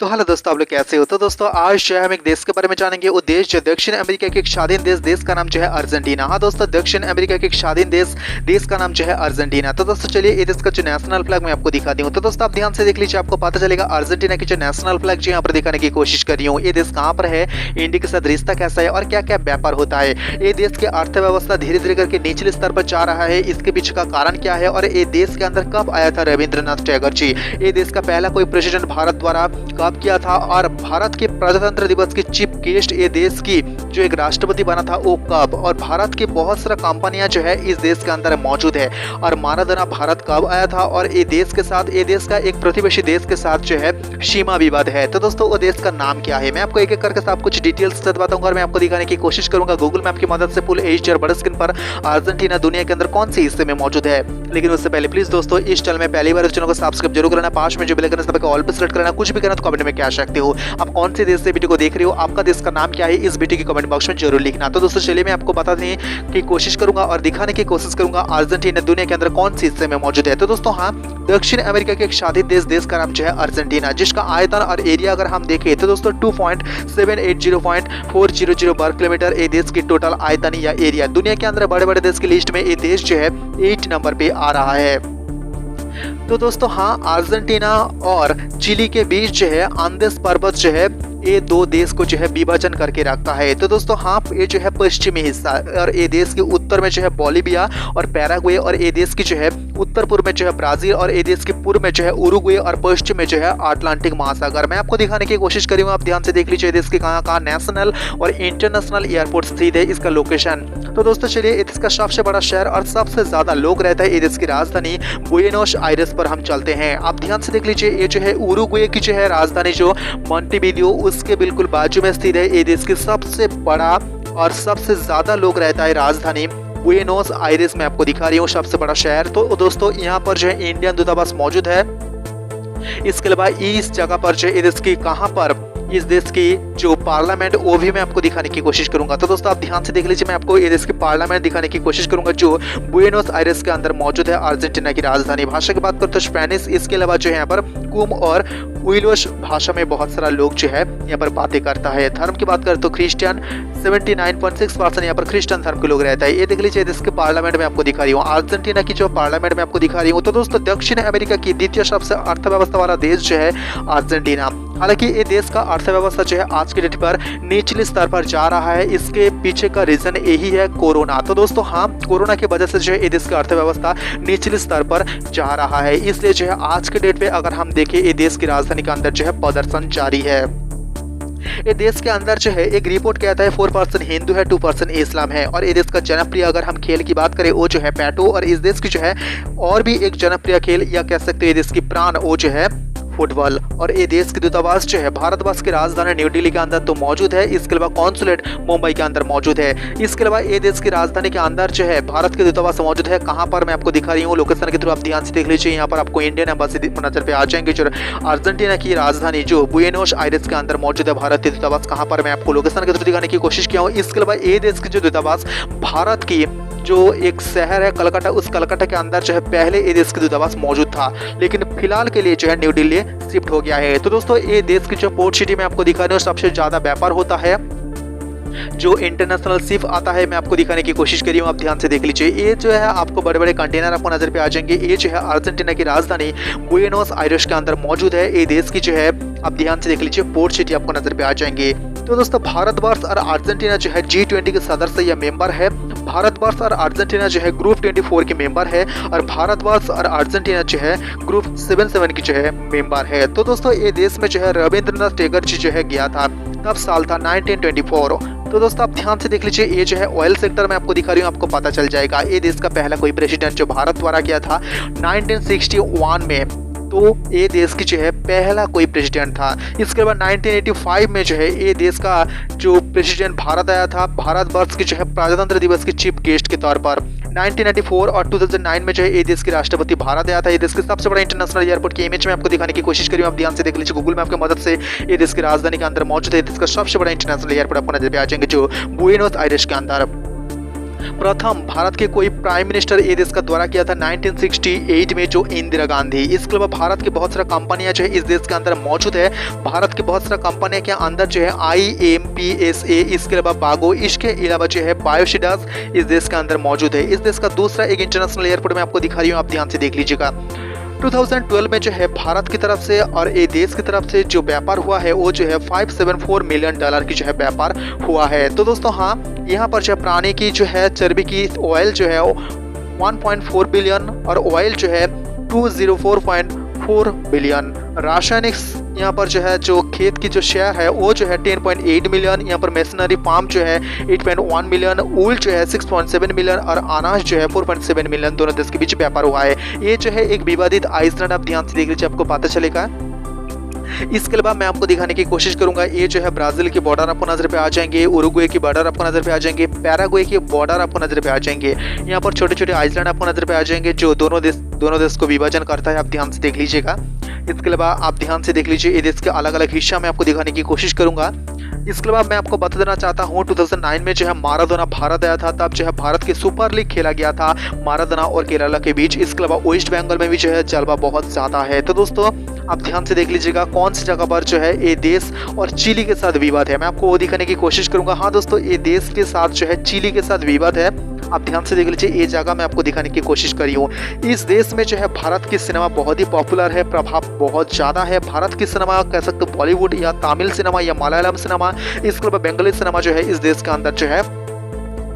तो हेलो दोस्तों, आप लोग कैसे हो। तो दोस्तों आज जो है हम एक देश के बारे में जानेंगे। वो देश जो दक्षिण अमेरिका के एक स्वाधीन देश का नाम जो है अर्जेंटीना। हाँ दोस्तों, दक्षिण अमेरिका के एक स्वाधीन देश का नाम जो है अर्जेंटीना। तो दोस्तों चलिए ये देश का जो नेशनल फ्लैग मैं आपको दिखाती हूँ। तो दोस्तों आप ध्यान से देख लीजिए, आपको पता चलेगा अर्जेंटीना की जो नेशनल फ्लैग जो यहाँ पर दिखाने की कोशिश कर रही हूँ। ये देश कहाँ पर है, इंडिया के साथ रिश्ता कैसा है और क्या क्या व्यापार होता है। ये देश की अर्थव्यवस्था धीरे धीरे करके निचले स्तर पर जा रहा है। इसके पीछे का कारण क्या है और ये देश के अंदर कब आया था रविंद्रनाथ टैगोर जी। ये देश का पहला कोई प्रेसिडेंट भारत द्वारा कब किया था और भारत के प्रजातंत्र दिवस के चीफ गेस्ट ये देश की जो एक राष्ट्रपति बना था वो कब। और भारत की बहुत सारा कंपनियां जो है इस देश के अंदर मौजूद है। और माराडोना भारत कब आया था और ये देश के साथ, ये देश का एक प्रतिवेशी देश के साथ जो है सीमा विवाद है। तो दोस्तों वो देश का नाम क्या है, मैं आपको एक एक करके सब कुछ डिटेल्स से बताऊंगा और मैं आपको दिखाने की कोशिश करूंगा गूगल मैप की मदद से फुल एचडी और बड़े स्क्रीन पर अर्जेंटीना दुनिया के अंदर कौन से हिस्से में मौजूद है। लेकिन उससे पहले प्लीज दोस्तों इस चैनल में पहली बार इस चैनल को सब्सक्राइब जरूर करना, पास में जो बेल आइकन है ऑल पे सेलेक्ट करना। कुछ भी करना तो कमेंट में क्या सकते हो, आप कौन से देश से वीडियो को देख रहे हो, आपका देश का नाम क्या है, इस वीडियो की कमेंट बॉक्स में जरूर लिखना। तो दोस्तों चलिए मैं आपको बताने की कोशिश करूंगा और दिखाने की कोशिश करूंगा अर्जेंटीना दुनिया के अंदर कौन सी हिस्से में मौजूद है। तो दोस्तों हाँ, दक्षिण अमेरिका के एक शासित देश का नाम जो है अर्जेंटीना, जिसका आयतन और एरिया अगर हम देखें तो दोस्तों 2.780.400 वर्ग किलोमीटर ये देश की टोटल आयतन या एरिया। दुनिया के अंदर बड़े बड़े देश की लिस्ट में ये देश जो है 8 नंबर पे आ रहा है। तो दोस्तों हाँ, अर्जेंटीना और चिली के बीच जो है अंदेस पर्वत जो है ये दो देश को जो है विभाजन करके रखा है। तो दोस्तों हाँ, ये जो है पश्चिमी हिस्सा और ये देश के उत्तर में जो है बोलिविया और पैराग्वे और ये देश की जो है उत्तर पूर्व में जो है ब्राजील और ये देश के पूर्व में जो है उरुग्वे और पश्चिम में जो है अटलांटिक महासागर। मैं आपको दिखाने की कोशिश करी हूँ, आप ध्यान से देख लीजिए देश के कहाँ कहाँ नेशनल और इंटरनेशनल एयरपोर्ट स्थित है, इसका लोकेशन। तो दोस्तों चलिए ये देश का सबसे बड़ा शहर और सबसे ज्यादा लोग रहता है ये देश की राजधानी बुएनोस आयरेस पर हम चलते हैं। आप ध्यान से देख लीजिए, ये जो है उरुग्वे की जो है राजधानी जो मोंटेविडियो उसके बिल्कुल बाजू में स्थित है। ये देश की सबसे बड़ा और सबसे ज्यादा लोग रहता है राजधानी बुएनोस आयरेस में आपको दिखा रही हूँ सबसे बड़ा शहर। तो दोस्तों यहाँ पर जो है इंडियन दूतावास मौजूद है। इसके अलावा इस जगह पर जो है देश की कहाँ पर इस देश की जो पार्लियामेंट वो भी मैं आपको दिखाने की कोशिश करूंगा। तो दोस्तों आप ध्यान से देख लीजिए, मैं आपको ये देश की पार्लियामेंट दिखाने की कोशिश करूंगा जो बुएनोस आयरेस के अंदर मौजूद है, अर्जेंटीना की राजधानी। भाषा की बात करें तो स्पेनिश, इसके अलावा जो है यहाँ पर कुम और उइलोश भाषा में बहुत सारा लोग जो है यहाँ पर बातें करता है। धर्म की बात करें तो क्रिश्चियन 79.6% यहाँ पर क्रिश्चियन धर्म के लोग रहता है। ये देख लीजिए देश के पार्लियामेंट में आपको दिखा रही हूँ, अर्जेंटीना की जो पार्लियामेंट में आपको दिखा रही हूँ। तो दोस्तों दक्षिण अमेरिका की द्वितीय सबसे अर्थव्यवस्था वाला देश जो है अर्जेंटीना। हालांकि ये देश का अर्थव्यवस्था जो है आज के डेट पर निचले स्तर पर जा रहा है। इसके पीछे का रीजन यही है कोरोना। तो दोस्तों हाँ, कोरोना की वजह से जो है ये देश का अर्थव्यवस्था निचले स्तर पर जा रहा है। इसलिए जो है आज के डेट पे अगर हम देखें ये देश की राजधानी के अंदर जो है प्रदर्शन जारी है। ये देश के अंदर जो है एक रिपोर्ट कहता है 4% हिंदू है, 2% इस्लाम है। और ये देश का जनप्रिय अगर हम खेल की बात करें वो जो है पैटो। और इस देश की जो है और भी एक जनप्रिय खेल या कह सकते हैं देश की प्राण वो जो है फुटबॉल। और ये देश की दूतावास जो है भारतवर्ष की राजधानी न्यू दिल्ली के अंदर तो मौजूद है। इसके अलावा कॉन्सुलेट मुंबई के अंदर मौजूद है। इसके अलावा ये देश की राजधानी के अंदर जो है भारत के दूतावास मौजूद है। कहाँ पर मैं आपको दिखा रही हूँ लोकेशन के थ्रू, आप ध्यान से देख लीजिए। यहाँ पर आपको इंडियन एम्बेसी नजर पे आ जाएंगे जो अर्जेंटीना की राजधानी जो बुएनोस आयरेस के अंदर मौजूद है भारतीय दूतावास। कहाँ पर मैं आपको लोकेशन के थ्रू दिखाने की कोशिश किया हूँ। इसके अलावा ये देश की जो दूतावास भारत की जो एक शहर है कलकत्ता, उस कलकत्ता के अंदर जो है पहले ये देश की दूतावास मौजूद था, लेकिन फिलहाल के लिए जो है न्यू दिल्ली शिफ्ट हो गया है। तो दोस्तों ये देश की जो पोर्ट सिटी में आपको दिखा रहे हो सबसे ज्यादा व्यापार होता है, जो इंटरनेशनल शिप आता है मैं आपको दिखाने की कोशिश करी हूँ। आप ध्यान से देख लीजिए, ये जो है आपको बड़े बड़े कंटेनर आपको नजर पे आ जाएंगे। ये जो है अर्जेंटीना की राजधानी बुएनोस आयरेस के अंदर मौजूद है। ये देश की जो है आप ध्यान से देख लीजिए पोर्ट सिटी आपको नजर पे आ जाएंगे। तो दोस्तों भारतवर्ष और अर्जेंटीना जो है G20 के सदस्य या मेंबर है। भारतवर्ष और अर्जेंटीना जो है ग्रुप 24 के मेंबर है और भारतवर्ष और अर्जेंटीना जो है ग्रुप 77 की जो है मेंबर है। तो दोस्तों ये देश में जो है रविंद्रनाथ टैगोर जी जो है गया था, तब साल था 1924। तो दोस्तों आप ध्यान से देख लीजिए, ये जो है ऑयल सेक्टर में आपको दिखा रही हूँ, आपको पता चल जाएगा। ये देश का पहला कोई प्रेसिडेंट जो भारत द्वारा किया था 1961 में। तो ये देश की जो है पहला कोई प्रेसिडेंट था। इसके बाद 1985 में जो है ये देश का जो प्रेसिडेंट भारत आया था, भारतवर्ष की जो है प्रजातंत्र दिवस के चीफ गेस्ट के तौर पर। 1994 और 2009 में जो है ये देश के राष्ट्रपति भारत आया था। ये देश के सबसे बड़ा इंटरनेशनल एयरपोर्ट की इमेज में आपको दिखाने की कोशिश करी हूँ। आप ध्यान से देख लीजिए, गूगल मैप की मदद से ये देश की राजधानी के अंदर मौजूद है। देश का सबसे बड़ा इंटरनेशनल एयरपोर्ट आपको नजर पे आ जाएंगे जो बुएनोस आयरेस के अंदर। प्रथम भारत के कोई प्राइम मिनिस्टर ये देश का दौरा किया था 1968 में, जो इंदिरा गांधी। इसके अलावा भारत की बहुत सारा कंपनियां जो है इस देश के अंदर मौजूद है। भारत की बहुत सारा कंपनियां के अंदर जो है IMPSA, इसके अलावा बागो, इसके अलावा जो है बायोसिडास इस देश के अंदर मौजूद है। इस देश का दूसरा एक इंटरनेशनल एयरपोर्ट मैं आपको दिखा रही हूँ, आप ध्यान से देख लीजिएगा। 2012 में जो है भारत की तरफ से और ये देश की तरफ से जो व्यापार हुआ है वो जो है $574 मिलियन की जो है व्यापार हुआ है। तो दोस्तों हाँ, यहाँ पर जो है प्राणी की जो है चर्बी की ऑयल जो है 1.4 बिलियन और ऑयल जो है 204.4 बिलियन। रासायनिक यहाँ पर जो है जो खेत की जो शेयर है वो जो है 10.8 मिलियन। यहाँ पर मशीनरी फार्म जो है 8.1 मिलियन, ऊल जो है 6.7 मिलियन और अनाज जो है 4.7 मिलियन। दोनों देश के बीच व्यापार हुआ है। ये जो है एक विवादित आइसलैंड, आप ध्यान से देख लीजिए, आपको पता चलेगा। इसके अलावा मैं आपको दिखाने की कोशिश करूंगा, ये जो है ब्राजील के बॉर्डर आपको नजर पे आ जाएंगे, उरुग्वे की बॉर्डर आपको नजर पे आ जाएंगे, पैराग्वे की बॉर्डर आपको नजर पे आ जाएंगे। यहाँ पर छोटे छोटे आइसलैंड आपको नजर पे आ जाएंगे जो दोनों देश को विभाजन करता है, आप ध्यान से देख लीजिएगा। इसके अलावा आप ध्यान से देख लीजिए, ये देश के अलग अलग हिस्सा में आपको दिखाने की कोशिश करूंगा। इसके अलावा मैं आपको बता देना चाहता हूँ 2009 में जो है माराडोना भारत आया था, तब जो है भारत की सुपर लीग खेला गया था माराडोना और केरला के बीच। इसके अलावा वेस्ट बंगाल में भी जो है जलवा बहुत ज्यादा है। तो दोस्तों आप ध्यान से देख लीजिएगा कौन सी जगह पर जो है ये देश और चिली के साथ विवाद है, मैं आपको वो दिखाने की कोशिश करूंगा। हाँ दोस्तों, ये देश के साथ जो है चिली के साथ विवाद है, आप ध्यान से देख लीजिए। ये जगह मैं आपको दिखाने की कोशिश करी हूँ। इस देश में जो है भारत की सिनेमा बहुत ही पॉपुलर है, प्रभाव बहुत ज़्यादा है। भारत की सिनेमा कह सकते हो बॉलीवुड या तमिल सिनेमा या मलयालम सिनेमा, इसके अलावा बंगाली सिनेमा जो है इस देश के अंदर जो है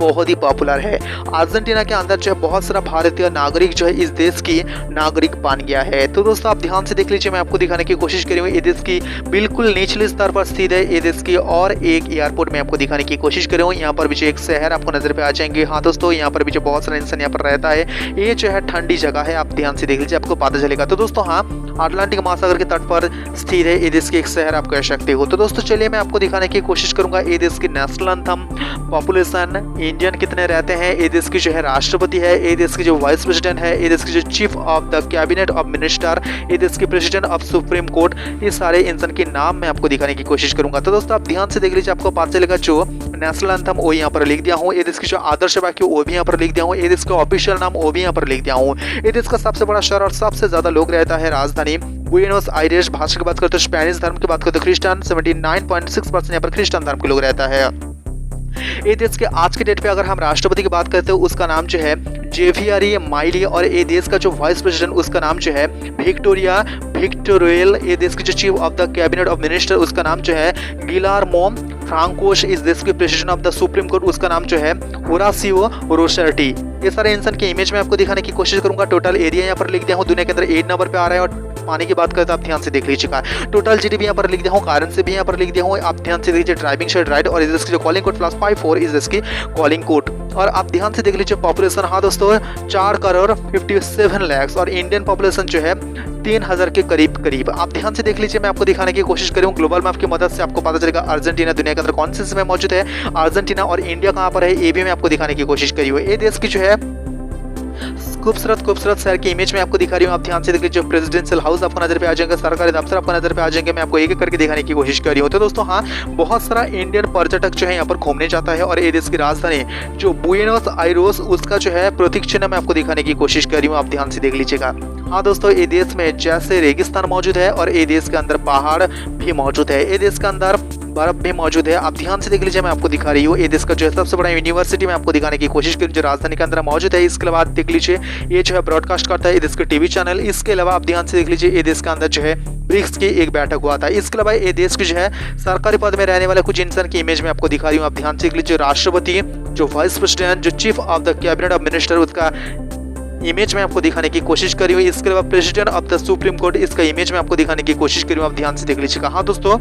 बहुत ही पॉपुलर है। अर्जेंटीना के अंदर जो है बहुत सारा भारतीय नागरिक जो है इस देश की नागरिक बन गया है। तो दोस्तों आप ध्यान से देख लीजिए, मैं आपको दिखाने की कोशिश करी हूँ। ये देश की बिल्कुल निचले स्तर पर स्थित है ये देश की, और एक एयरपोर्ट में आपको दिखाने की कोशिश करी हूँ। यहाँ पर भी जो एक शहर आपको नजर पे आ जाएंगे। हाँ दोस्तों, यहाँ पर भी जो बहुत सारा इंसान यहाँ पर रहता है, ये जो है ठंडी जगह है, आप ध्यान से देख लीजिए, आपको पता चलेगा। तो दोस्तों हाँ, अटलांटिक महासागर के तट पर स्थित है ये देश की एक शहर आप कह सकते हो। तो दोस्तों चलिए मैं आपको दिखाने की कोशिश करूंगा ये देश की नेशनल एंथम, पॉपुलेशन, इंडियन कितने रहते हैं, ये देश की जो है राष्ट्रपति है, ये देश की जो वाइस प्रेसिडेंट है, ये देश की जो chief of the cabinet of minister, ये देश के प्रेसिडेंट ऑफ सुप्रीम कोर्ट, ये सारे इंसान के नाम मैं आपको दिखाने की कोशिश करूंगा। तो दोस्तों आप ध्यान से देख लीजिए, आपको पता चलेगा जो नेशनल एंथम वो यहाँ पर लिख दिया हूँ, ये देश की जो आदर्श वाक्य वो भी यहाँ पर लिख दिया हूँ, ये देश का ऑफिशियल नाम वो भी यहाँ पर लिख दिया हूँ। ये देश का सबसे बड़ा शहर और सबसे ज्यादा लोग रहता है राजधानी बुएनोस आयरेस। भाषा की बात करते हैं स्पेनिश, धर्म की बात करते हैं क्रिश्चियन, 79.6% यहाँ पर क्रिश्चियन धर्म के लोग रहता है। ये देश के आज के डेट पे अगर हम राष्ट्रपति की बात करते हैं उसका नाम जो है जेवियरी माइली, और ये देश का जो वाइस प्रेसिडेंट उसका नाम जो है विक्टोरिया विक्टोरियल। ये देश की जो chief of the cabinet of minister उसका नाम जो है गिलार्मो फ्रांकोस। इस देश के president of the supreme court उसका नाम जो है होरासियो रोसर्टी। ये सारे इंसान के इमेज में आपको दिखाने की कोशिश करूंगा। टोटल एरिया यहाँ पर लिख दिया हूँ, दुनिया के अंदर 8 नंबर पे आ रहा है। और पानी की बात करते हैं आप ध्यान से देख लीजिएगा, टोटल जीडीपी यहाँ पर लिख दिया हूँ, करेंसी भी यहाँ पर लिख दिया हूँ, आप ध्यान से देखिए। ड्राइविंग शेड राइट, और इस देश की जो कॉलिंग कोड +54 इस देश की कॉलिंग कोड। और आप ध्यान से देख लीजिए पॉपुलेशन, हाँ दोस्तों 4,57 लाख, और इंडियन पॉपुलेशन जो है 3,000 के करीब। आप ध्यान से देख लीजिए, मैं आपको दिखाने की कोशिश करूँ ग्लोबल मैप की मदद से, आपको पता चलेगा अर्जेंटीना दुनिया के अंदर कौन से में मौजूद है, अर्जेंटीना और इंडिया कहाँ पर है, ये भी मैं आपको दिखाने की कोशिश करी हुई। ये देश की जो है खूबसूरत शहर की इमेज में आपको दिखा रही हूँ, आप ध्यान से देखिए। जो प्रेसिडेंशियल हाउस आपको नजर पे आ जाएंगे, सरकारी दफ्तर आपको नजर पे आ जाएंगे, मैं आपको एक एक करके दिखाने की कोशिश कर रही हूँ। तो दोस्तों हाँ, बहुत सारा इंडियन पर्यटक जो है यहाँ पर घूमने जाता है, और ये देश की राजधानी जो बुएनोस आयरेस उसका जो है प्रतीक चिन्ह मैं आपको दिखाने की कोशिश कर रही हूँ, आप ध्यान से देख लीजिएगा। हाँ दोस्तों, ये देश में जैसे रेगिस्तान मौजूद है और ये देश के अंदर पहाड़ भी मौजूद है, ये देश के अंदर बर्फ भी मौजूद है, आप ध्यान से देख लीजिए, मैं आपको दिखा रही हूँ। ये देश का जो है सबसे बड़ा यूनिवर्सिटी मैं आपको दिखाने की कोशिश करी जो राजधानी के अंदर मौजूद है। इसके बाद देख लीजिए, ये जो है ब्रॉडकास्ट करता है ये देश के टीवी चैनल। इसके अलावा आप ध्यान से देख लीजिए, ये देश के अंदर जो है ब्रिक्स की एक बैठक हुआ था। इसके अलावा ये देश की जो है सरकारी पद में रहने वाले कुछ इंसान की इमेज में आपको दिखा रही हूँ, आप ध्यान से देख लीजिए। राष्ट्रपति, जो वाइस प्रेसिडेंट, जो chief of the cabinet of minister, उसका इमेज में आपको दिखाने की कोशिश करी हुई। इसके अलावा president of the supreme court, इसका इमेज में आपको दिखाने की कोशिश करी हूँ, आप ध्यान से देख लीजिएगा। हाँ दोस्तों,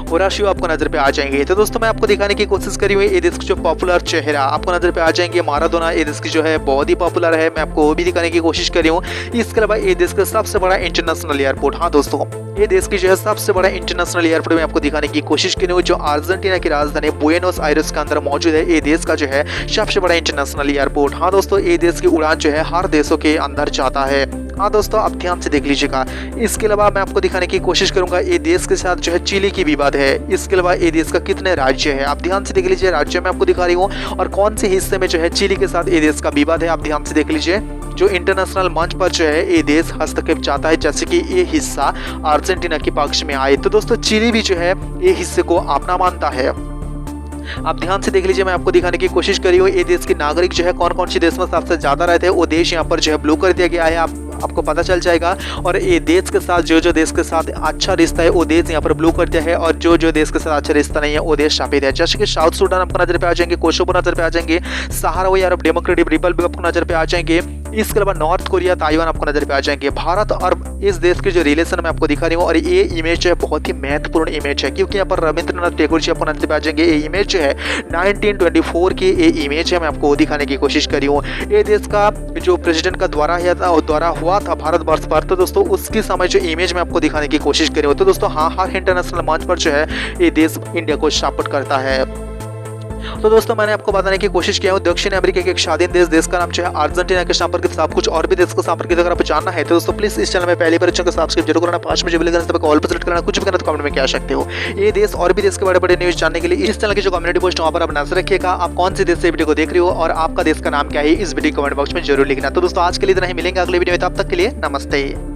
होराशियो आपको नजर पे आ जाएंगे। तो दोस्तों मैं आपको दिखाने की कोशिश करी हुई ये देश की जो पॉपुलर चेहरा आपको नजर पे आ जाएंगे, माराडोना। ये देश की जो है बहुत ही पॉपुलर है, मैं आपको वो भी दिखाने की कोशिश करी हूँ। इसके अलावा ये देश का सबसे बड़ा इंटरनेशनल एयरपोर्ट, हाँ दोस्तों ये देश की जो है सबसे बड़ा इंटरनेशनल एयरपोर्ट में आपको दिखाने की कोशिश करी हूँ, जो अर्जेंटीना की राजधानी बुएनोस आयरेस के अंदर मौजूद है। ये देश का जो है सबसे बड़ा इंटरनेशनल एयरपोर्ट। हाँ दोस्तों, ये देश की उड़ान जो है हर देशों के अंदर जाता है, हाँ दोस्तों, आप ध्यान से देख लीजिएगा। इसके अलावा मैं आपको दिखाने की कोशिश करूंगा ये देश के साथ जो है चिली की विवाद है। इसके अलावा ये देश का कितने राज्य है, आप ध्यान से देख लीजिए। राज्य मैं आपको दिखा रही हूँ और कौन से हिस्से में जो है चिली के साथ ये देश का विवाद है, आप ध्यान से देख लीजिए। जो इंटरनेशनल मंच पर जो है ये देश हस्तक्षेप चाहता है, जैसे कि ये हिस्सा अर्जेंटीना के पक्ष में आए, तो दोस्तों चिली भी जो है ये हिस्से को अपना मानता है। आप ध्यान से देख लीजिए, मैं आपको दिखाने की कोशिश करी हूँ ये देश के नागरिक जो है कौन कौन सी देश में सबसे ज्यादा रहते हैं, वो देश यहाँ पर जो है ब्लू कर दिया गया है, आपको पता चल जाएगा। और ये देश के साथ जो देश के साथ अच्छा रिश्ता है वो देश यहाँ पर ब्लू कर दिया है, और जो देश के साथ अच्छा रिश्ता नहीं है वो देश सफेद है। जैसे कि साउथ सूडान आपको नजर पे आ जाएंगे, कोसोवो नजर पे आ जाएंगे, सहारावी अरब डेमोक्रेटिक रिपब्लिक आपको नजर पे आ जाएंगे। इसके अलावा नॉर्थ कोरिया, ताइवान आपको नजर पे आ जाएंगे। भारत और इस देश के जो रिलेशन मैं आपको दिखा रही हूँ, और ये इमेज जो है बहुत ही महत्वपूर्ण इमेज है, क्योंकि यहाँ पर रविंद्रनाथ टैगोर जी आपको नजर पे आ जाएंगे। ये इमेज जो है 1924 की ये इमेज है, मैं आपको दिखाने की कोशिश करी हूँ। ये देश का जो प्रेसिडेंट का द्वारा हुआ था भारतवर्ष पर, तो दोस्तों उसकी समय जो इमेज मैं आपको दिखाने की कोशिश करी हूँ। तो दोस्तों हाँ, हर इंटरनेशनल मंच पर जो है ये देश इंडिया को सपोर्ट करता है। तो दोस्तों मैंने आपको बताने की कोशिश किया हूँ दक्षिण अमेरिका के एक स्वाधीन देश का नाम जो है अर्जेंटीना के संपर्कित सब कुछ और भी देश को संपर्कित अगर आपको जानना है तो दोस्तों प्लीज इस चैनल में पहली बार चैनल को सब्सक्राइब जरूर करना, 5 बजे बेल आइकन ऑल पर सेलेक्ट करना, कुछ भी करना तो कमेंट में क्या सकते हो। ये देश और भी देश के बड़े बड़े न्यूज जानने के लिए इस चैनल की जो कम्युनिटी पोस्ट वहाँ पर आप नजर रखिएगा। आप कौन से देश से वीडियो को देख रहे हो और आपका देश का नाम क्या है, इस वीडियो कमेंट बॉक्स में जरूर लिखना। तो दोस्तों आज के लिए इतना ही, मिलेंगे अगले वीडियो में, तब तक के लिए नमस्ते।